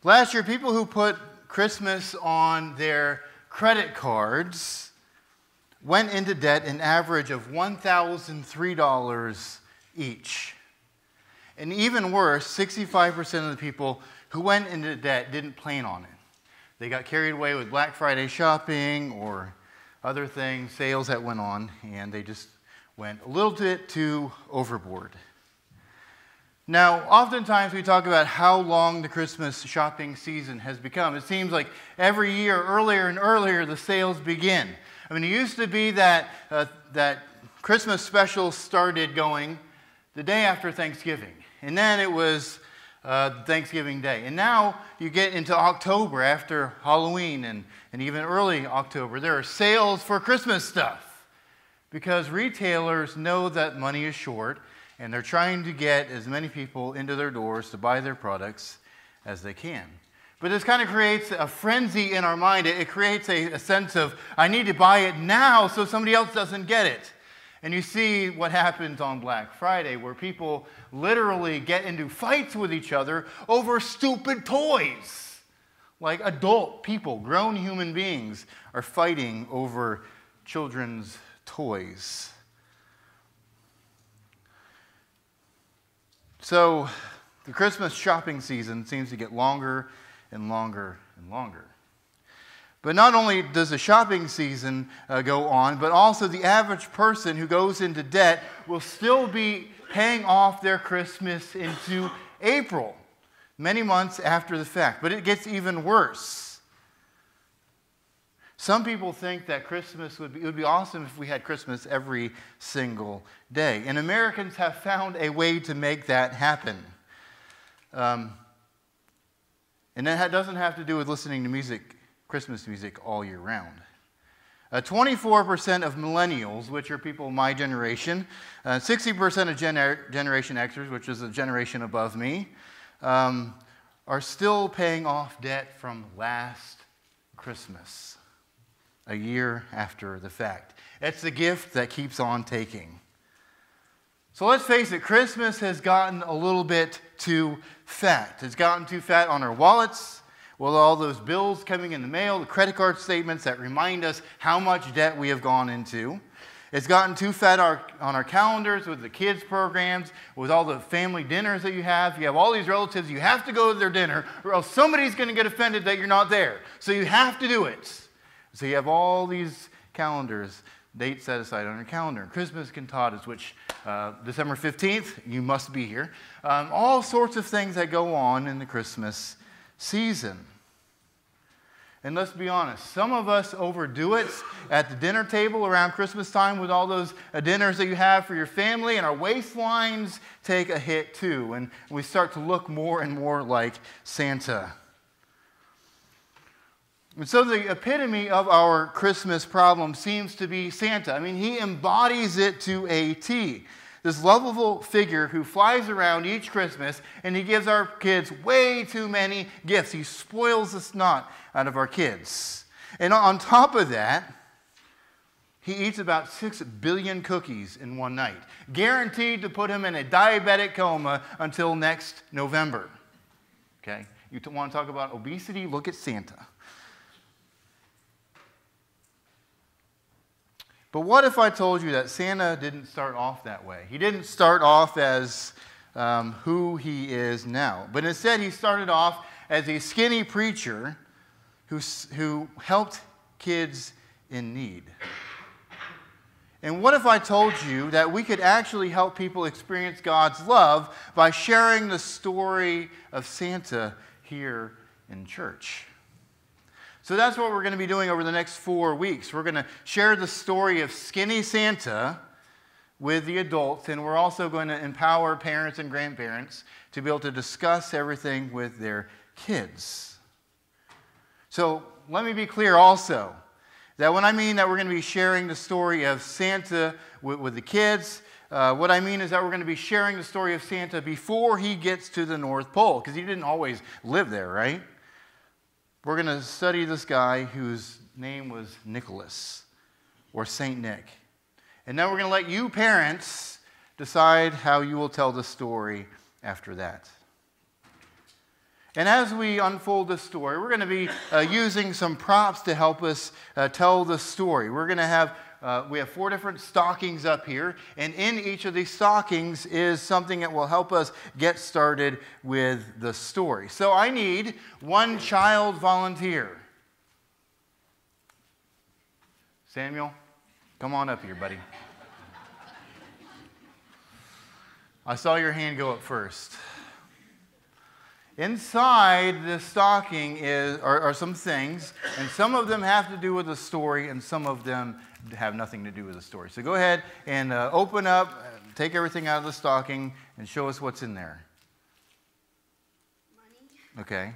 Last year, people who put Christmas on their credit cards went into debt an average of $1,003 each. And even worse, 65% of the people who went into debt didn't plan on it. They got carried away with Black Friday shopping or other things, sales that went on, and they just went a little bit too overboard. Now, oftentimes we talk about how long the Christmas shopping season has become. It seems like every year, earlier and earlier, the sales begin. I mean, it used to be that Christmas specials started going the day after Thanksgiving, and then it was Thanksgiving Day. And now you get into October after Halloween and even early October. There are sales for Christmas stuff because retailers know that money is short, and they're trying to get as many people into their doors to buy their products as they can. But this kind of creates a frenzy in our mind. It creates a sense of, I need to buy it now so somebody else doesn't get it. And you see what happens on Black Friday, where people literally get into fights with each other over stupid toys. Like adult people, grown human beings, are fighting over children's toys. So the Christmas shopping season seems to get longer and longer and longer. But not only does the shopping season go on, but also the average person who goes into debt will still be paying off their Christmas into April, many months after the fact. But it gets even worse. Some people think that it would be awesome if we had Christmas every single day. And Americans have found a way to make that happen. And that doesn't have to do with listening to music, Christmas music, all year round. 24% of millennials, which are people my generation, 60% of Generation Xers, which is a generation above me, are still paying off debt from last Christmas, a year after the fact. It's the gift that keeps on taking. So let's face it, Christmas has gotten a little bit too fat. It's gotten too fat on our wallets, with all those bills coming in the mail, the credit card statements that remind us how much debt we have gone into. It's gotten too fat on our calendars with the kids' programs, with all the family dinners that you have. You have all these relatives, you have to go to their dinner, or else somebody's going to get offended that you're not there. So you have to do it. So you have all these calendars, dates set aside on your calendar. Christmas cantatas, which December 15th, you must be here. All sorts of things that go on in the Christmas season. And let's be honest, some of us overdo it at the dinner table around Christmas time with all those dinners that you have for your family, and our waistlines take a hit too, and we start to look more and more like Santa. And so the epitome of our Christmas problem seems to be Santa. I mean, he embodies it to a T. This lovable figure who flies around each Christmas, and he gives our kids way too many gifts. He spoils the snot out of our kids. And on top of that, he eats about 6 billion cookies in one night, guaranteed to put him in a diabetic coma until next November. Okay? You want to talk about obesity? Look at Santa. But what if I told you that Santa didn't start off that way? He didn't start off as who he is now. But instead, he started off as a skinny preacher who helped kids in need. And what if I told you that we could actually help people experience God's love by sharing the story of Santa here in church? So that's what we're going to be doing over the next 4 weeks. We're going to share the story of Skinny Santa with the adults, and we're also going to empower parents and grandparents to be able to discuss everything with their kids. So let me be clear also, that when I mean that we're going to be sharing the story of Santa with the kids, what I mean is that we're going to be sharing the story of Santa before he gets to the North Pole, because he didn't always live there, right? We're going to study this guy whose name was Nicholas, or Saint Nick. And then we're going to let you parents decide how you will tell the story after that. And as we unfold this story, we're going to be using some props to help us tell the story. We're going to have, we have 4 different stockings up here, and in each of these stockings is something that will help us get started with the story. So I need 1 child volunteer. Samuel, come on up here, buddy. I saw your hand go up first. Inside the stocking are some things, and some of them have to do with the story, and some of them have nothing to do with the story. So go ahead and open up, take everything out of the stocking, and show us what's in there. Money. Okay.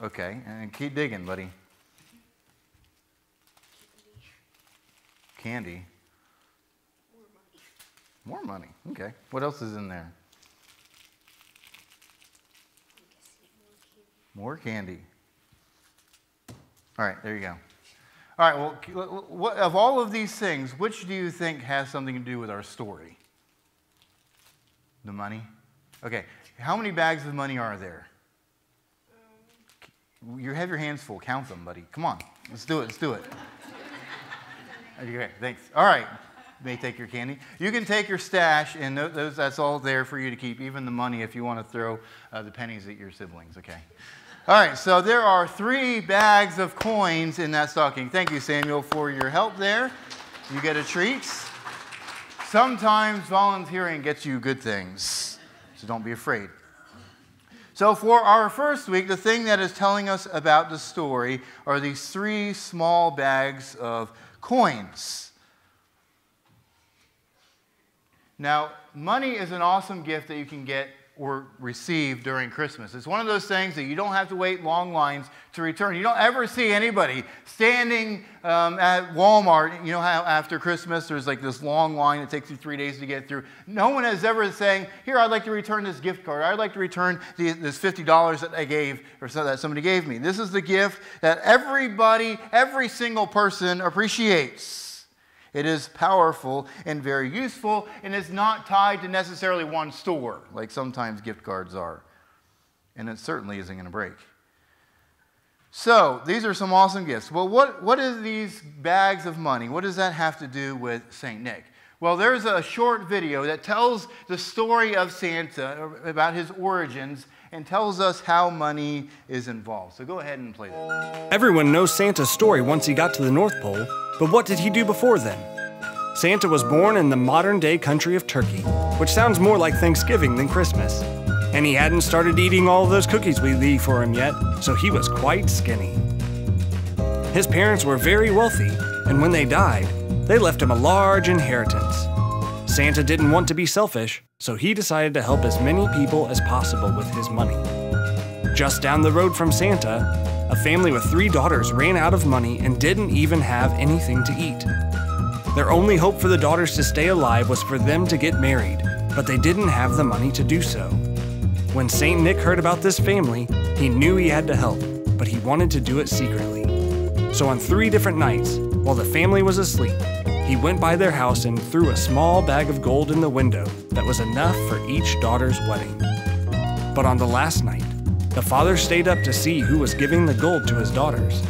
Okay, and keep digging, buddy. Candy. More money. Okay. What else is in there? More candy. All right, there you go. All right, well, of all of these things, which do you think has something to do with our story? The money? Okay, how many bags of money are there? You have your hands full. Count them, buddy. Come on, let's do it. Let's do it. Okay, thanks. All right, you may take your candy. You can take your stash, and that's all there for you to keep, even the money if you want to throw the pennies at your siblings, okay? All right, so there are 3 bags of coins in that stocking. Thank you, Samuel, for your help there. You get a treat. Sometimes volunteering gets you good things, so don't be afraid. So for our first week, the thing that is telling us about the story are these 3 small bags of coins. Now, money is an awesome gift that you can get or receive during Christmas. It's one of those things that you don't have to wait long lines to return. You don't ever see anybody standing at Walmart, you know how after Christmas there's like this long line that takes you 3 days to get through. No one has ever saying, here, I'd like to return this gift card. I'd like to return this $50 that I gave or so that somebody gave me. This is the gift that everybody, every single person appreciates. It is powerful and very useful, and it's not tied to necessarily one store, like sometimes gift cards are. And it certainly isn't going to break. So, these are some awesome gifts. Well, what is these bags of money? What does that have to do with St. Nick? Well, there's a short video that tells the story of Santa, about his origins, and tells us how money is involved. So go ahead and play that. Everyone knows Santa's story once he got to the North Pole, but what did he do before then? Santa was born in the modern-day country of Turkey, which sounds more like Thanksgiving than Christmas. And he hadn't started eating all of those cookies we leave for him yet, so he was quite skinny. His parents were very wealthy, and when they died, they left him a large inheritance. Santa didn't want to be selfish, so he decided to help as many people as possible with his money. Just down the road from Santa, a family with 3 daughters ran out of money and didn't even have anything to eat. Their only hope for the daughters to stay alive was for them to get married, but they didn't have the money to do so. When St. Nick heard about this family, he knew he had to help, but he wanted to do it secretly. So on 3 different nights, while the family was asleep, he went by their house and threw a small bag of gold in the window that was enough for each daughter's wedding. But on the last night, the father stayed up to see who was giving the gold to his daughters.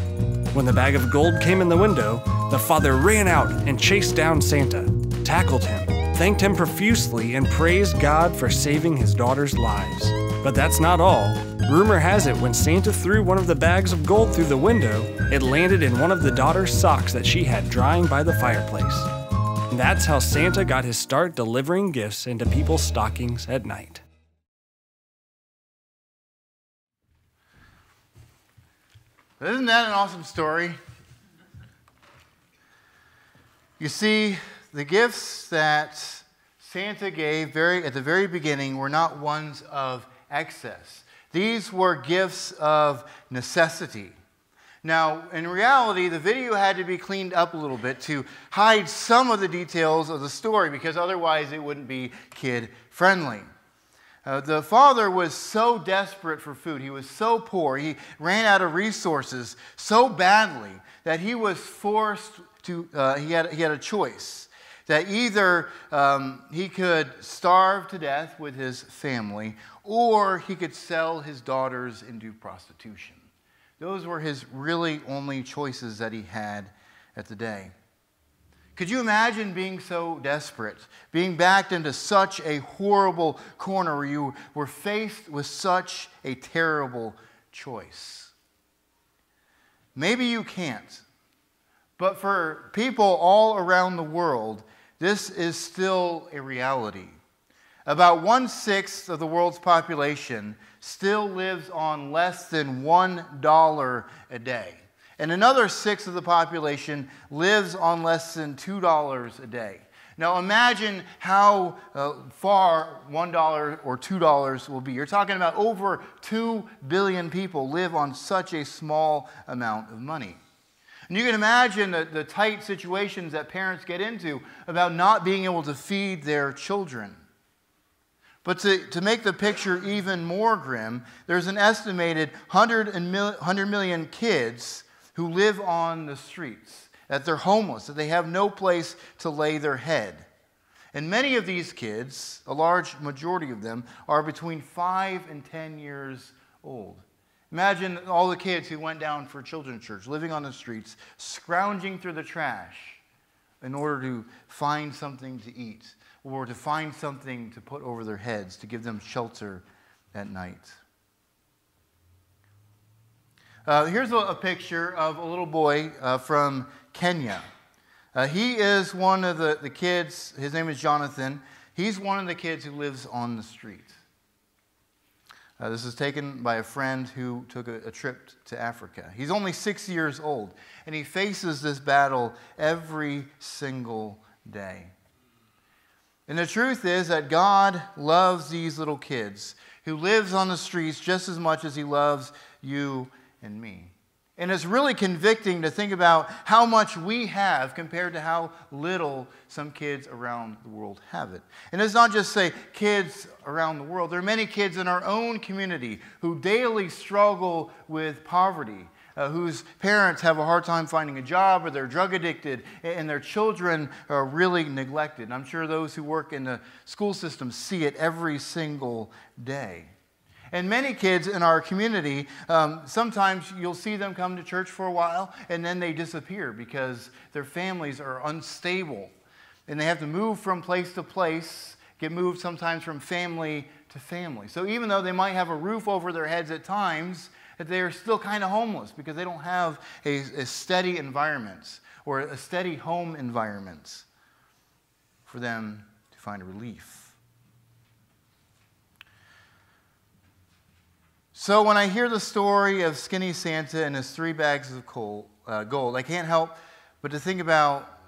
When the bag of gold came in the window, the father ran out and chased down Santa, tackled him, thanked him profusely, and praised God for saving his daughters' lives. But that's not all. Rumor has it when Santa threw one of the bags of gold through the window, it landed in one of the daughter's socks that she had drying by the fireplace. That's how Santa got his start delivering gifts into people's stockings at night. Isn't that an awesome story? You see, the gifts that Santa gave at the very beginning were not ones of excess. These were gifts of necessity. Now, in reality, the video had to be cleaned up a little bit to hide some of the details of the story, because otherwise it wouldn't be kid-friendly. The father was so desperate for food. He was so poor. He ran out of resources so badly that he was forced to, he had a choice. That either he could starve to death with his family, or he could sell his daughters into prostitution. Those were his really only choices that he had at the day. Could you imagine being so desperate, being backed into such a horrible corner where you were faced with such a terrible choice? Maybe you can't, but for people all around the world, this is still a reality. About 1/6 of the world's population still lives on less than $1 a day. And another 1/6 of the population lives on less than $2 a day. Now imagine how far $1 or $2 will be. You're talking about over 2 billion people live on such a small amount of money. And you can imagine the tight situations that parents get into about not being able to feed their children. But to make the picture even more grim, there's an estimated 100 million kids who live on the streets, that they're homeless, that they have no place to lay their head. And many of these kids, a large majority of them, are between 5 and 10 years old. Imagine all the kids who went down for children's church, living on the streets, scrounging through the trash in order to find something to eat, or to find something to put over their heads to give them shelter at night. Here's a picture of a little boy from Kenya. He is one of the kids. His name is Jonathan. He's one of the kids who lives on the street. This is taken by a friend who took a trip to Africa. He's only 6 years old, and he faces this battle every single day. And the truth is that God loves these little kids who lives on the streets just as much as he loves you and me. And it's really convicting to think about how much we have compared to how little some kids around the world have it. And it's not just, say, kids around the world. There are many kids in our own community who daily struggle with poverty, whose parents have a hard time finding a job, or they're drug addicted, and their children are really neglected. And I'm sure those who work in the school system see it every single day. And many kids in our community, sometimes you'll see them come to church for a while, and then they disappear because their families are unstable. And they have to move from place to place, get moved sometimes from family to family. So even though they might have a roof over their heads at times, they are still kind of homeless because they don't have a steady environment or a steady home environment for them to find relief. So when I hear the story of Skinny Santa and his 3 bags of gold, I can't help but to think about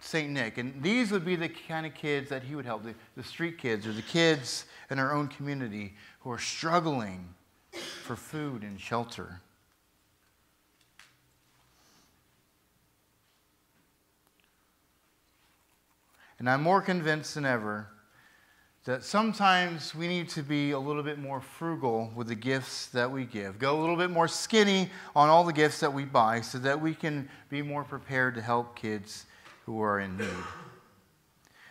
St. Nick. And these would be the kind of kids that he would help, the street kids, or the kids in our own community who are struggling for food and shelter. And I'm more convinced than ever that sometimes we need to be a little bit more frugal with the gifts that we give. Go a little bit more skinny on all the gifts that we buy so that we can be more prepared to help kids who are in need.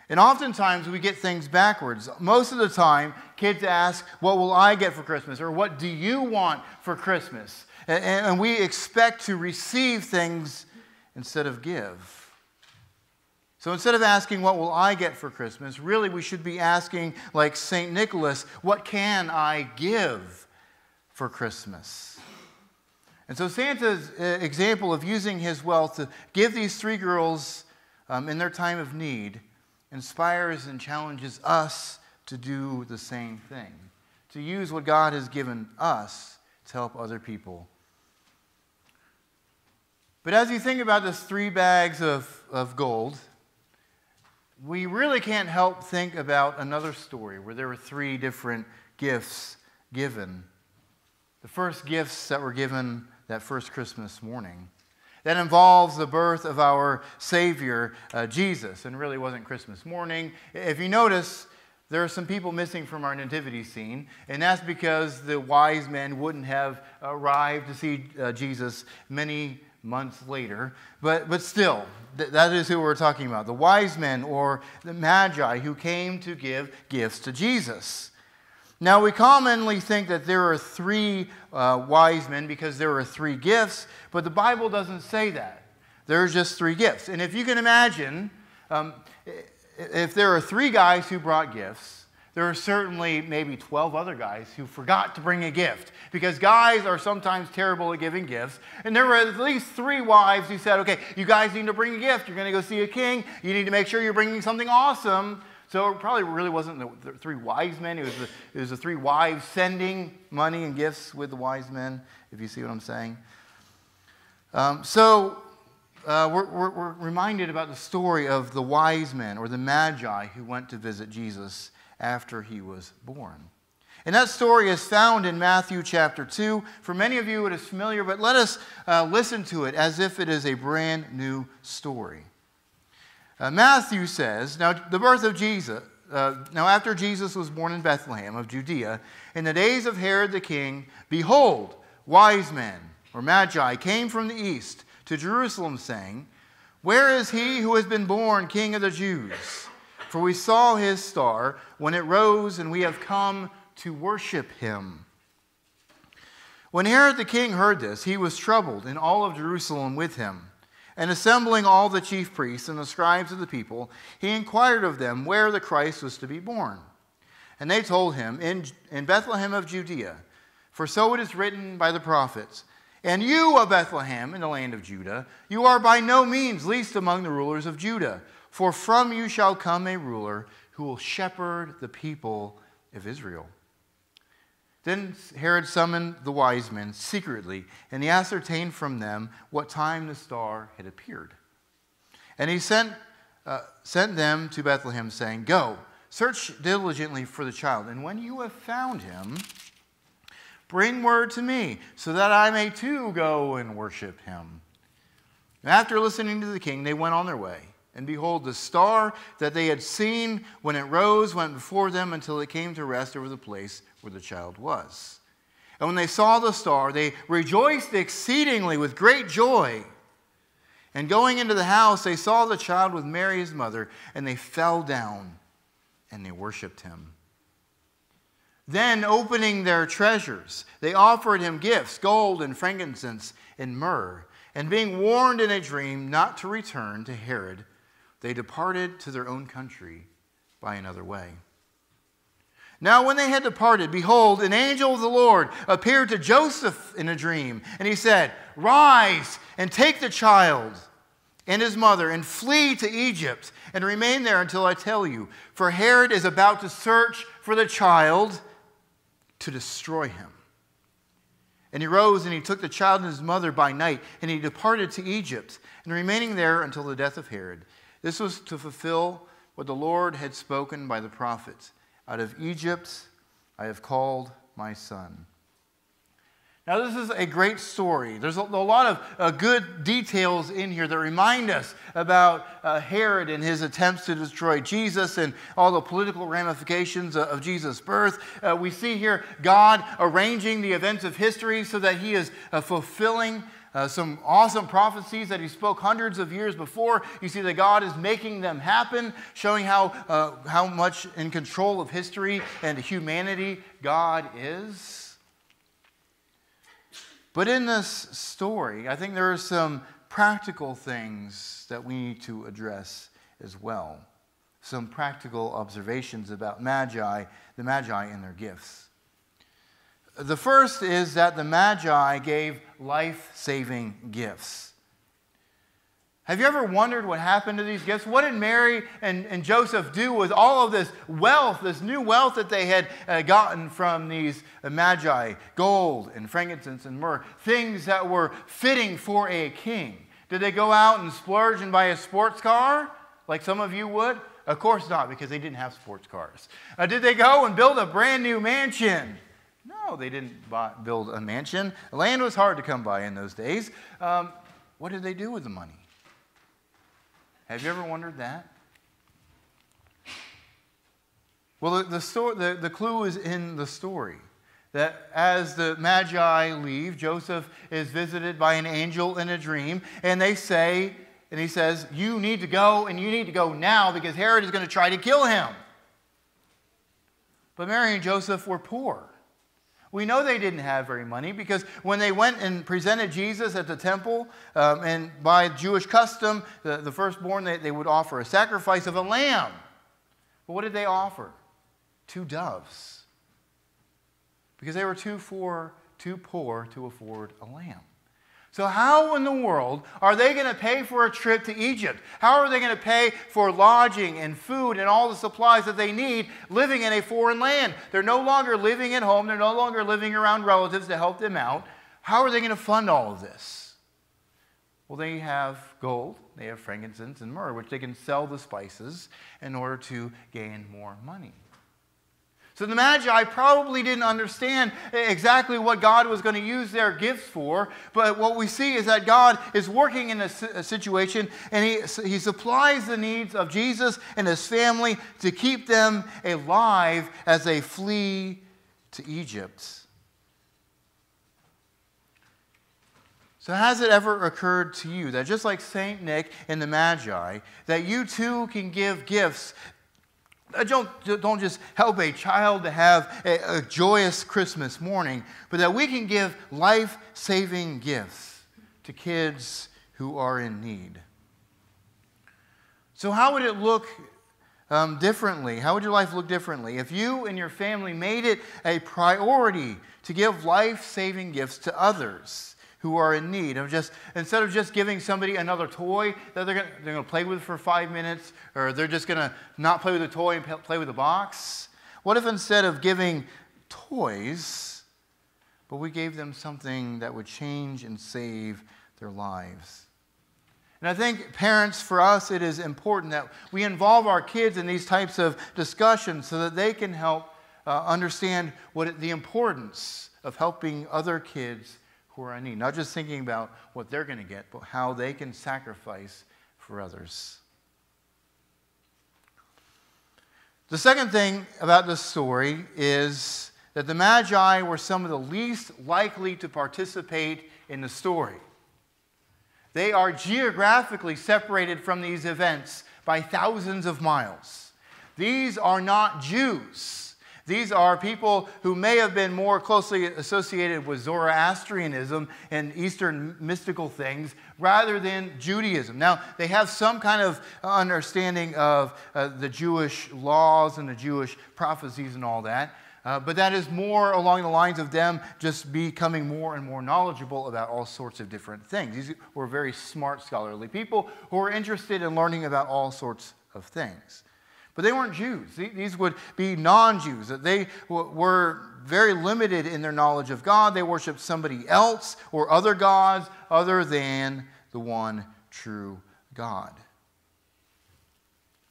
And oftentimes we get things backwards. Most of the time, kids ask, what will I get for Christmas? Or what do you want for Christmas? And we expect to receive things instead of give. So instead of asking, what will I get for Christmas, really we should be asking, like St. Nicholas, what can I give for Christmas? And so Santa's example of using his wealth to give these 3 girls in their time of need inspires and challenges us to do the same thing, to use what God has given us to help other people. But as you think about this 3 bags of gold, we really can't help think about another story where there were 3 different gifts given. The first gifts that were given that first Christmas morning. That involves the birth of our Savior, Jesus, and really wasn't Christmas morning. If you notice, there are some people missing from our nativity scene, and that's because the wise men wouldn't have arrived to see Jesus many months later. But still, that is who we're talking about. The wise men, or the magi, who came to give gifts to Jesus. Now, we commonly think that there are three wise men because there are three gifts, but the Bible doesn't say that. There's just three gifts. And if you can imagine, if there are three guys who brought gifts, there are certainly maybe 12 other guys who forgot to bring a gift, because guys are sometimes terrible at giving gifts. And there were at least three wives who said, okay, you guys need to bring a gift. You're going to go see a king. You need to make sure you're bringing something awesome. So it probably really wasn't the three wise men. It was the three wives sending money and gifts with the wise men, if you see what I'm saying. We're reminded about the story of the wise men, or the magi, who went to visit Jesus after he was born. And that story is found in Matthew chapter 2. For many of you it is familiar, but let us listen to it as if it is a brand new story. Matthew says, now the birth of Jesus, now after Jesus was born in Bethlehem of Judea, in the days of Herod the king, behold, wise men, or magi, came from the east to Jerusalem, saying, where is he who has been born King of the Jews? For we saw his star when it rose, and we have come to worship him. When Herod the king heard this, he was troubled, and all of Jerusalem with him. And assembling all the chief priests and the scribes of the people, he inquired of them where the Christ was to be born. And they told him, in Bethlehem of Judea, for so it is written by the prophets, and you, O Bethlehem, in the land of Judah, you are by no means least among the rulers of Judah. For from you shall come a ruler who will shepherd the people of Israel. Then Herod summoned the wise men secretly, and he ascertained from them what time the star had appeared. And he sent them to Bethlehem, saying, go, search diligently for the child, and when you have found him, bring word to me, so that I may too go and worship him. And after listening to the king, they went on their way. And behold, the star that they had seen when it rose went before them until it came to rest over the place where the child was. And when they saw the star, they rejoiced exceedingly with great joy. And going into the house, they saw the child with Mary his mother, and they fell down and they worshipped him. Then, opening their treasures, they offered him gifts, gold and frankincense and myrrh. And being warned in a dream not to return to Herod, they departed to their own country by another way. Now when they had departed, behold, an angel of the Lord appeared to Joseph in a dream. And he said, rise and take the child and his mother and flee to Egypt and remain there until I tell you. For Herod is about to search for the child to destroy him. And he rose and he took the child and his mother by night, and he departed to Egypt, and remaining there until the death of Herod. This was to fulfill what the Lord had spoken by the prophets. Out of Egypt I have called my son. Now this is a great story. There's a lot of good details in here that remind us about Herod and his attempts to destroy Jesus and all the political ramifications of Jesus' birth. We see here God arranging the events of history so that he is fulfilling some awesome prophecies that he spoke hundreds of years before. You see that God is making them happen, showing how much in control of history and humanity God is. But in this story, I think there are some practical things that we need to address as well. Some practical observations about the Magi and their gifts. The first is that the Magi gave life-saving gifts. Have you ever wondered what happened to these gifts? What did Mary and Joseph do with all of this wealth, this new wealth that they had gotten from these Magi? Gold and frankincense and myrrh, things that were fitting for a king. Did they go out and splurge and buy a sports car like some of you would? Of course not, because they didn't have sports cars. Did they go and build a brand new mansion? No, they didn't build a mansion. Land was hard to come by in those days. What did they do with the money? Have you ever wondered that? Well, the clue is in the story. that as the Magi leave, Joseph is visited by an angel in a dream, and he says, you need to go, and you need to go now because Herod is going to try to kill him. But Mary and Joseph were poor. We know they didn't have very money because when they went and presented Jesus at the temple, and by Jewish custom, the firstborn, they would offer a sacrifice of a lamb. But what did they offer? 2 doves. Because they were too poor to afford a lamb. So how in the world are they going to pay for a trip to Egypt? How are they going to pay for lodging and food and all the supplies that they need living in a foreign land? They're no longer living at home. They're no longer living around relatives to help them out. How are they going to fund all of this? Well, they have gold, they have frankincense and myrrh, which they can sell the spices in order to gain more money. So the Magi probably didn't understand exactly what God was going to use their gifts for, but what we see is that God is working in a situation, and he supplies the needs of Jesus and his family to keep them alive as they flee to Egypt. So has it ever occurred to you that just like St. Nick and the Magi, that you too can give gifts don't just help a child to have a joyous Christmas morning, but that we can give life-saving gifts to kids who are in need. So how would it look differently? How would your life look differently if you and your family made it a priority to give life-saving gifts to others who are in need? Instead of just giving somebody another toy that they're going to play with for 5 minutes, or they're just going to not play with the toy and play with the box. What if instead of giving toys, but we gave them something that would change and save their lives? And I think, parents, for us, it is important that we involve our kids in these types of discussions so that they can help understand the importance of helping other kids who are in need. Not just thinking about what they're going to get, but how they can sacrifice for others. The second thing about this story is that the Magi were some of the least likely to participate in the story. They are geographically separated from these events by thousands of miles. These are not Jews. These are people who may have been more closely associated with Zoroastrianism and Eastern mystical things rather than Judaism. Now, they have some kind of understanding of the Jewish laws and the Jewish prophecies and all that, but that is more along the lines of them just becoming more and more knowledgeable about all sorts of different things. These were very smart, scholarly people who were interested in learning about all sorts of things. But they weren't Jews. These would be non-Jews. They were very limited in their knowledge of God. They worshiped somebody else or other gods other than the one true God.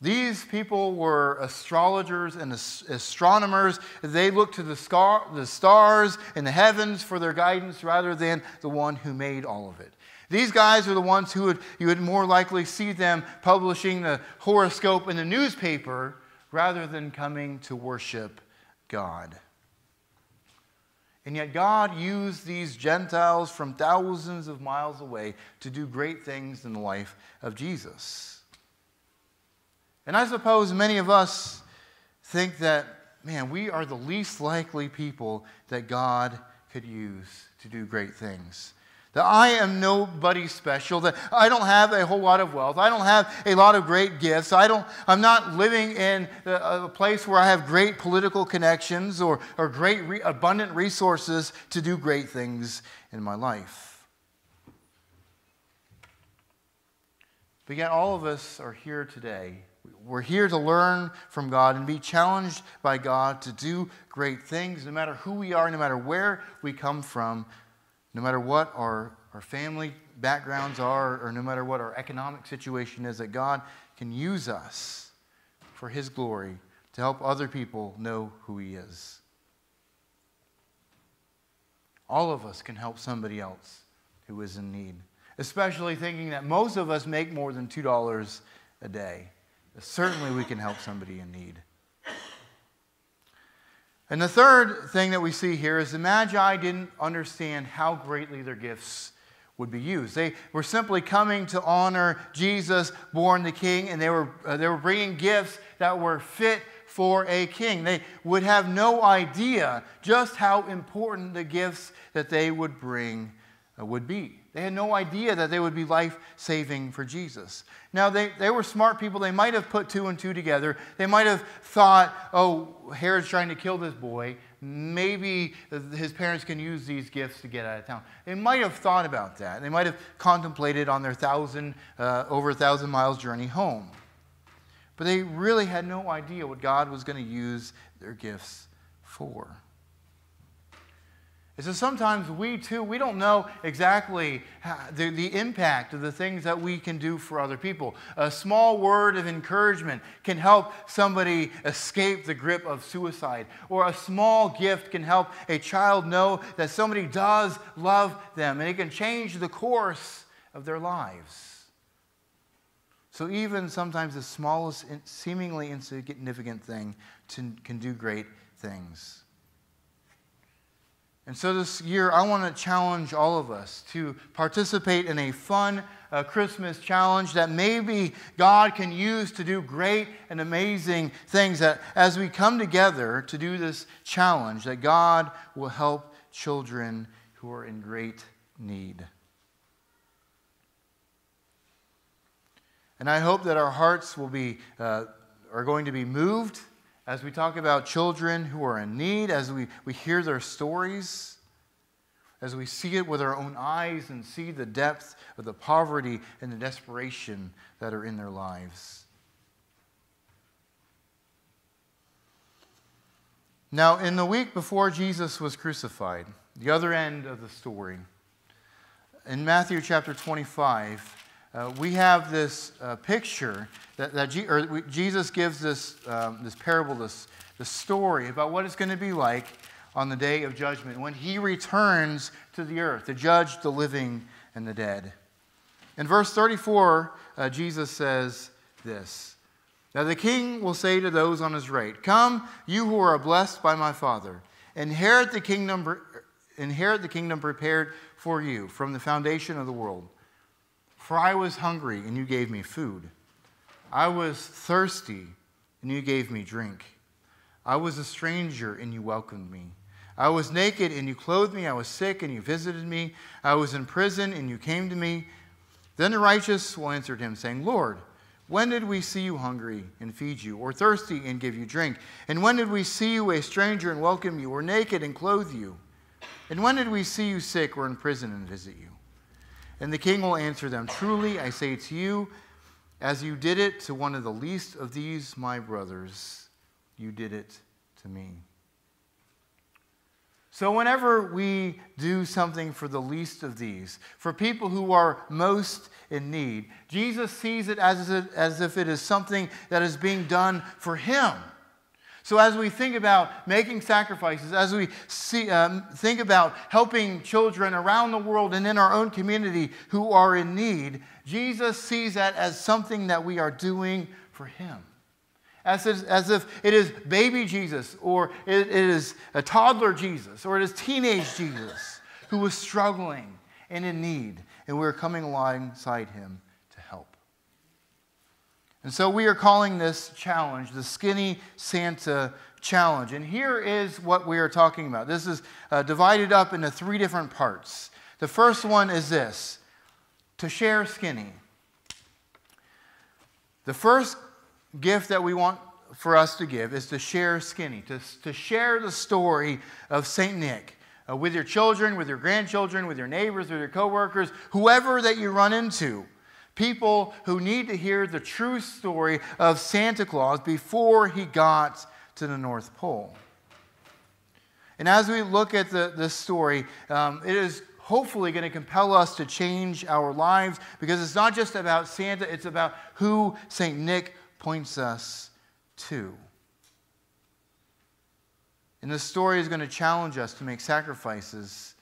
These people were astrologers and astronomers. They looked to the stars in the heavens for their guidance rather than the one who made all of it. These guys are the ones who you would more likely see them publishing the horoscope in the newspaper rather than coming to worship God. And yet God used these Gentiles from thousands of miles away to do great things in the life of Jesus. And I suppose many of us think that, man, we are the least likely people that God could use to do great things. That I am nobody special, that I don't have a whole lot of wealth, I don't have a lot of great gifts, I'm not living in a place where I have great political connections or great abundant resources to do great things in my life. But yet all of us are here today. We're here to learn from God and be challenged by God to do great things, no matter who we are, no matter where we come from, no matter what our family backgrounds are, or no matter what our economic situation is, that God can use us for His glory to help other people know who He is. All of us can help somebody else who is in need, especially thinking that most of us make more than $2 a day. Certainly we can help somebody in need. And the third thing that we see here is the Magi didn't understand how greatly their gifts would be used. They were simply coming to honor Jesus, born the King, and they were bringing gifts that were fit for a king. They would have no idea just how important the gifts that they would bring would be. They had no idea that they would be life-saving for Jesus. Now, they were smart people. They might have put two and two together. They might have thought, oh, Herod's trying to kill this boy. Maybe his parents can use these gifts to get out of town. They might have thought about that. They might have contemplated on their over 1,000 miles journey home. But they really had no idea what God was going to use their gifts for. And so sometimes we don't know exactly the impact of the things that we can do for other people. A small word of encouragement can help somebody escape the grip of suicide. Or a small gift can help a child know that somebody does love them, and it can change the course of their lives. So even sometimes the smallest, seemingly insignificant thing can do great things. And so this year, I want to challenge all of us to participate in a fun Christmas challenge that maybe God can use to do great and amazing things. That as we come together to do this challenge, that God will help children who are in great need. And I hope that our hearts will are going to be moved as we talk about children who are in need, as we hear their stories, as we see it with our own eyes and see the depth of the poverty and the desperation that are in their lives. Now, in the week before Jesus was crucified, the other end of the story, in Matthew chapter 25, we have this picture that Jesus gives this parable, this story about what it's going to be like on the day of judgment when he returns to the earth to judge the living and the dead. In verse 34, Jesus says this: "Now the king will say to those on his right, 'Come, you who are blessed by my Father, inherit the kingdom prepared for you from the foundation of the world. For I was hungry, and you gave me food. I was thirsty, and you gave me drink. I was a stranger, and you welcomed me. I was naked, and you clothed me. I was sick, and you visited me. I was in prison, and you came to me.' Then the righteous will answer him, saying, 'Lord, when did we see you hungry and feed you, or thirsty and give you drink? And when did we see you a stranger and welcome you, or naked and clothe you? And when did we see you sick or in prison and visit you?' And the king will answer them, 'Truly, I say to you, as you did it to one of the least of these my brothers, you did it to me.'" So whenever we do something for the least of these, for people who are most in need, Jesus sees it as if it is something that is being done for him. So as we think about making sacrifices, as we think about helping children around the world and in our own community who are in need, Jesus sees that as something that we are doing for him. As if it is baby Jesus, or it is a toddler Jesus, or it is teenage Jesus who was struggling and in need, and we're coming alongside him to help. And so we are calling this challenge the Skinny Santa Challenge. And here is what we are talking about. This is divided up into 3 different parts. The first one is this: to share skinny. The first gift that we want for us to give is to share skinny, to share the story of St. Nick with your children, with your grandchildren, with your neighbors, with your coworkers, whoever that you run into. People who need to hear the true story of Santa Claus before he got to the North Pole. And as we look at this story, it is hopefully going to compel us to change our lives, because it's not just about Santa, it's about who St. Nick points us to. And this story is going to challenge us to make sacrifices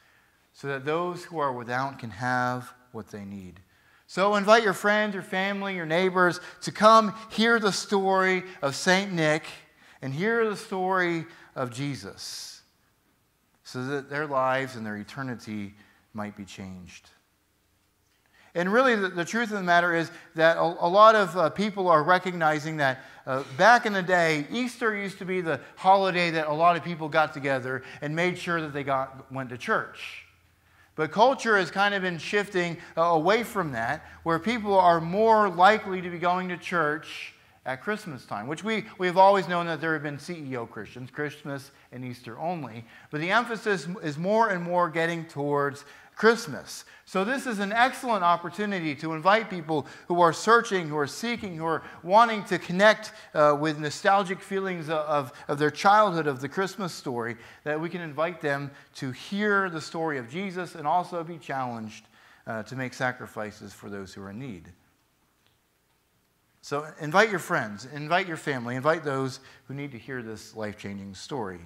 so that those who are without can have what they need. So invite your friends, your family, your neighbors to come hear the story of St. Nick and hear the story of Jesus so that their lives and their eternity might be changed. And really, the truth of the matter is that a lot of people are recognizing that back in the day, Easter used to be the holiday that a lot of people got together and made sure that they went to church. But culture has kind of been shifting away from that, where people are more likely to be going to church at Christmas time, which we've always known that there have been CEO Christians, Christmas and Easter only. But the emphasis is more and more getting towards Christmas. So this is an excellent opportunity to invite people who are searching, who are seeking, who are wanting to connect with nostalgic feelings of their childhood, of the Christmas story, that we can invite them to hear the story of Jesus and also be challenged to make sacrifices for those who are in need. So invite your friends, invite your family, invite those who need to hear this life-changing story.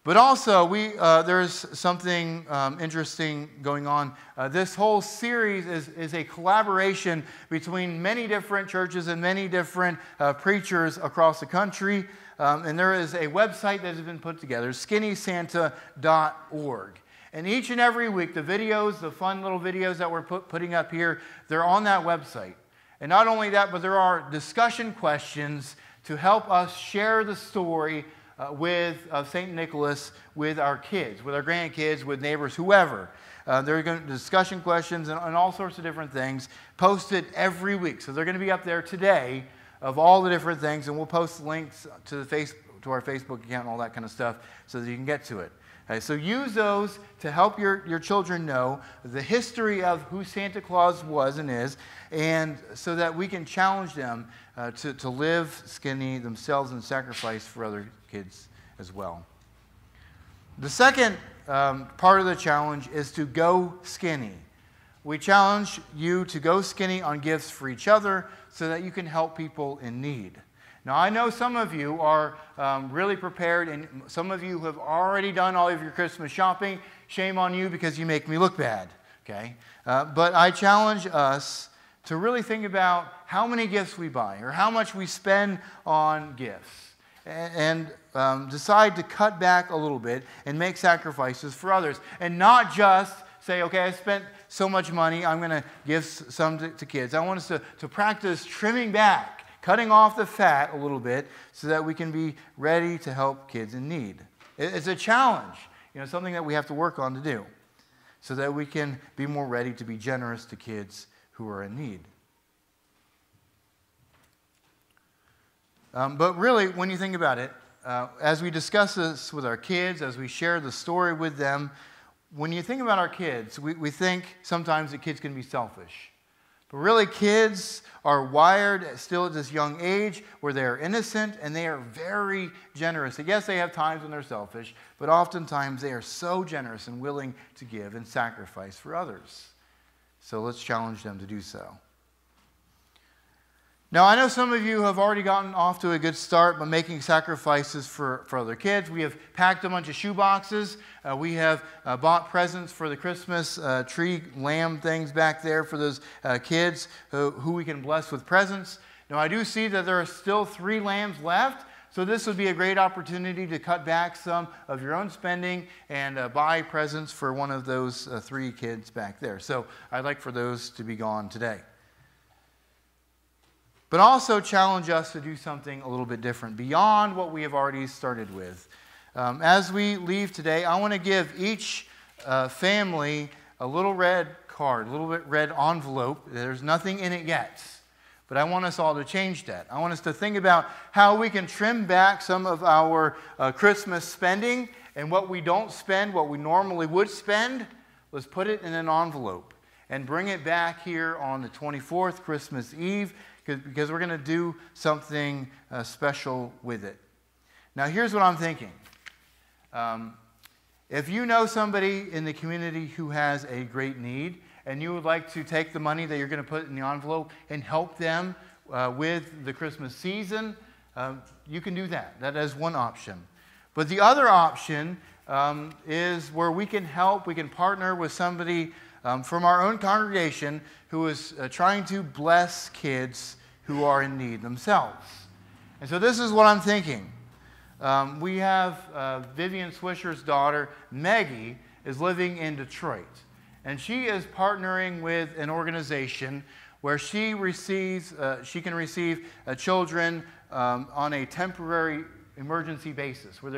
But also, there's something interesting going on. This whole series is a collaboration between many different churches and many different preachers across the country. And there is a website that has been put together, skinnysanta.org. And each and every week, the videos, the fun little videos that we're putting up here, they're on that website. And not only that, but there are discussion questions to help us share the story with St. Nicholas, with our kids, with our grandkids, with neighbors, whoever. There are going to be discussion questions and all sorts of different things posted every week. So they're going to be up there today of all the different things, and we'll post links to our Facebook account and all that kind of stuff so that you can get to it. Okay, so use those to help your children know the history of who Santa Claus was and is, and so that we can challenge them to live skinny themselves and sacrifice for other kids as well. The second part of the challenge is to go skinny. We challenge you to go skinny on gifts for each other so that you can help people in need. Now, I know some of you are really prepared, and some of you have already done all of your Christmas shopping. Shame on you, because you make me look bad, okay? But I challenge us to really think about how many gifts we buy or how much we spend on gifts, and decide to cut back a little bit and make sacrifices for others, and not just say, okay, I spent so much money, I'm going to give some to kids. I want us to practice trimming back, cutting off the fat a little bit so that we can be ready to help kids in need. It's a challenge, something that we have to work on to do so that we can be more ready to be generous to kids who are in need. But really, when you think about it, as we discuss this with our kids, as we share the story with them, when you think about our kids, we think sometimes that kids can be selfish. But really, kids are wired still at this young age where they are innocent and they are very generous. And yes, they have times when they're selfish, but oftentimes they are so generous and willing to give and sacrifice for others. So let's challenge them to do so. Now, I know some of you have already gotten off to a good start by making sacrifices for other kids. We have packed a bunch of shoe boxes. We have bought presents for the Christmas tree lamb things back there for those kids who we can bless with presents. Now, I do see that there are still 3 lambs left, so this would be a great opportunity to cut back some of your own spending and buy presents for one of those 3 kids back there. So I'd like for those to be gone today. But also challenge us to do something a little bit different beyond what we have already started with. As we leave today, I want to give each family a little red card, a little bit red envelope. There's nothing in it yet, but I want us all to change that. I want us to think about how we can trim back some of our Christmas spending, and what we don't spend, what we normally would spend, let's put it in an envelope and bring it back here on the 24th, Christmas Eve, because we're going to do something special with it. Now, here's what I'm thinking. If you know somebody in the community who has a great need, and you would like to take the money that you're going to put in the envelope and help them with the Christmas season, you can do that. That is one option. But the other option is where we can help, we can partner with somebody from our own congregation who is trying to bless kids who are in need themselves. And so this is what I'm thinking. We have Vivian Swisher's daughter, Maggie, is living in Detroit. And she is partnering with an organization where she can receive children on a temporary emergency basis, where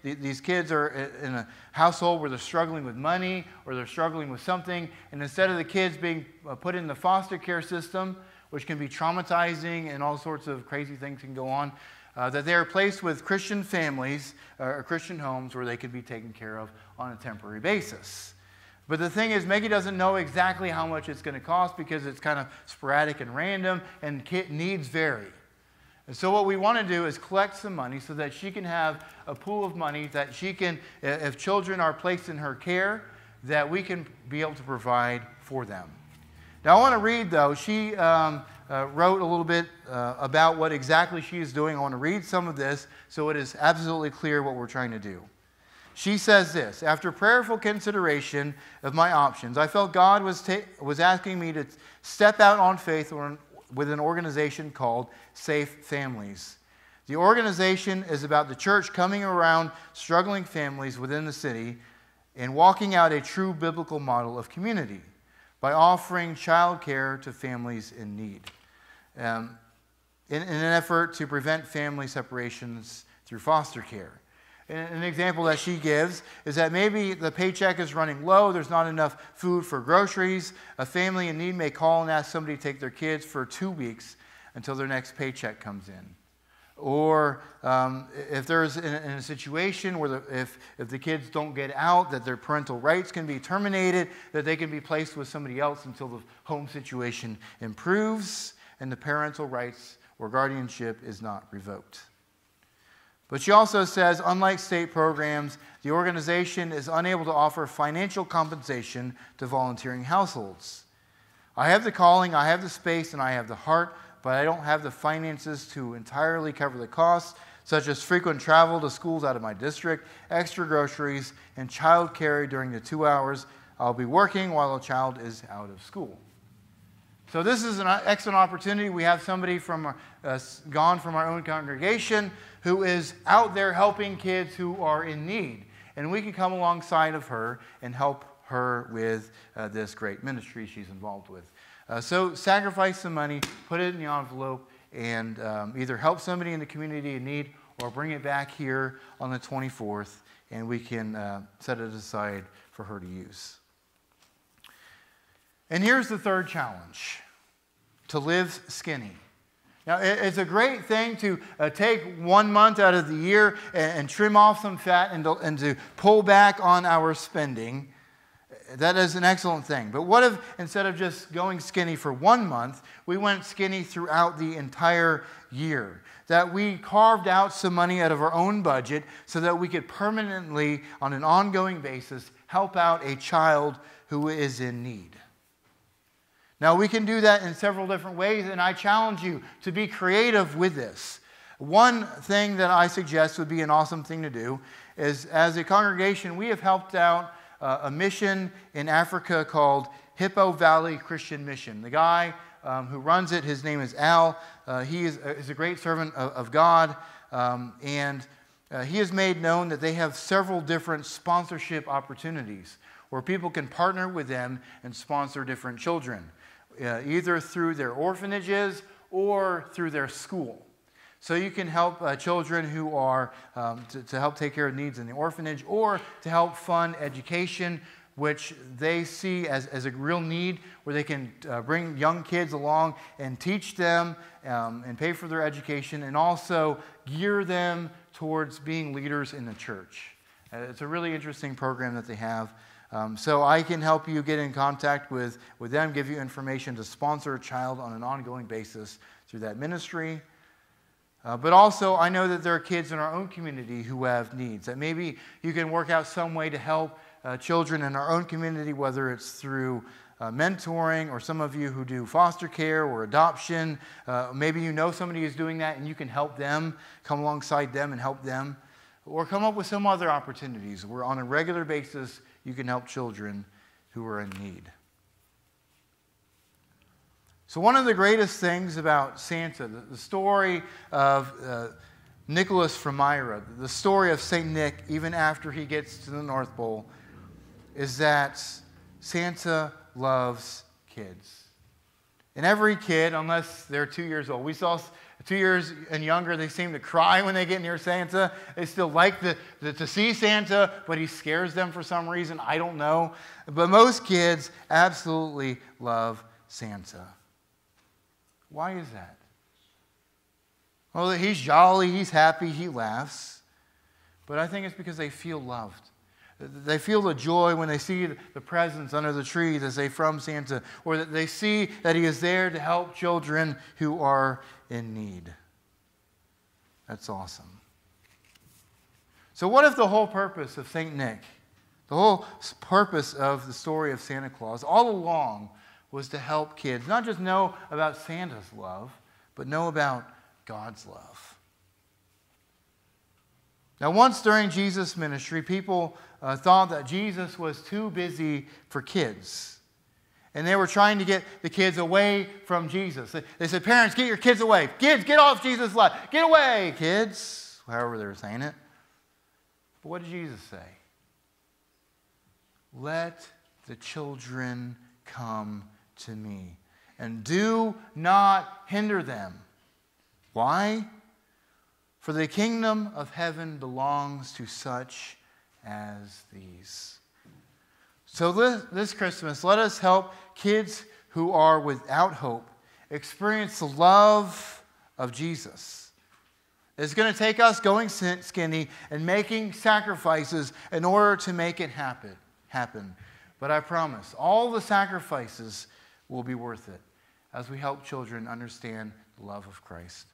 these kids are in a household where they're struggling with money or they're struggling with something, and instead of the kids being put in the foster care system, which can be traumatizing and all sorts of crazy things can go on, that they are placed with Christian families or Christian homes where they can be taken care of on a temporary basis. But the thing is, Maggie doesn't know exactly how much it's going to cost because it's kind of sporadic and random, and needs vary. And so what we want to do is collect some money so that she can have a pool of money that she can, if children are placed in her care, that we can be able to provide for them. Now I want to read, though, she wrote a little bit about what exactly she is doing. I want to read some of this so it is absolutely clear what we're trying to do. She says this: after prayerful consideration of my options, I felt God was asking me to step out on faith with an organization called Safe Families. The organization is about the church coming around struggling families within the city and walking out a true biblical model of community by offering child care to families in need in an effort to prevent family separations through foster care. An example that she gives is that maybe the paycheck is running low, there's not enough food for groceries. A family in need may call and ask somebody to take their kids for 2 weeks until their next paycheck comes in. Or if there's in a situation where if the kids don't get out, that their parental rights can be terminated, that they can be placed with somebody else until the home situation improves and the parental rights or guardianship is not revoked. But she also says, unlike state programs, the organization is unable to offer financial compensation to volunteering households. I have the calling, I have the space, and I have the heart, but I don't have the finances to entirely cover the costs, such as frequent travel to schools out of my district, extra groceries, and child care during the 2 hours I'll be working while a child is out of school. So this is an excellent opportunity. We have somebody gone from our own congregation who is out there helping kids who are in need. And we can come alongside of her and help her with this great ministry she's involved with. So sacrifice some money, put it in the envelope, and either help somebody in the community in need or bring it back here on the 24th, and we can set it aside for her to use. And here's the third challenge: to live skinny. Now, it's a great thing to take 1 month out of the year and trim off some fat and to pull back on our spending. That is an excellent thing. But what if instead of just going skinny for 1 month, we went skinny throughout the entire year? That we carved out some money out of our own budget so that we could permanently, on an ongoing basis, help out a child who is in need. Now, we can do that in several different ways, and I challenge you to be creative with this. One thing that I suggest would be an awesome thing to do is, as a congregation, we have helped out a mission in Africa called Hippo Valley Christian Mission. The guy who runs it, his name is Al. He is a great servant of God, and he has made known that they have several different sponsorship opportunities where people can partner with them and sponsor different children, either through their orphanages or through their school. So you can help children who are, to help take care of needs in the orphanage, or to help fund education, which they see as a real need, where they can bring young kids along and teach them and pay for their education, and also gear them towards being leaders in the church. It's a really interesting program that they have. So I can help you get in contact with them, give you information to sponsor a child on an ongoing basis through that ministry. But also, I know that there are kids in our own community who have needs, that maybe you can work out some way to help children in our own community, whether it's through mentoring, or some of you who do foster care or adoption. Maybe you know somebody who's doing that and you can help them, come alongside them and help them. Or come up with some other opportunities where on a regular basis you can help children who are in need. So one of the greatest things about Santa, the story of Nicholas from Myra, the story of St. Nick, even after he gets to the North Pole, is that Santa loves kids. And every kid, unless they're 2 years old, we saw 2 years and younger, they seem to cry when they get near Santa. They still like to see Santa, but he scares them for some reason. I don't know. But most kids absolutely love Santa. Why is that? Well, he's jolly, he's happy, he laughs. But I think it's because they feel loved. They feel the joy when they see the presents under the tree that say from Santa, or that they see that he is there to help children who are in need. That's awesome. So what if the whole purpose of St. Nick, the whole purpose of the story of Santa Claus all along was to help kids not just know about Santa's love, but know about God's love? Now, once during Jesus' ministry, people thought that Jesus was too busy for kids. And they were trying to get the kids away from Jesus. They said, parents, get your kids away. Kids, get off Jesus' lap. Get away, kids. However they were saying it. But what did Jesus say? Let the children come to me, and do not hinder them. Why? For the kingdom of heaven belongs to such as these. So this Christmas, let us help kids who are without hope experience the love of Jesus. It's going to take us going skinny and making sacrifices in order to make it happen. But I promise, all the sacrifices will be worth it as we help children understand the love of Christ.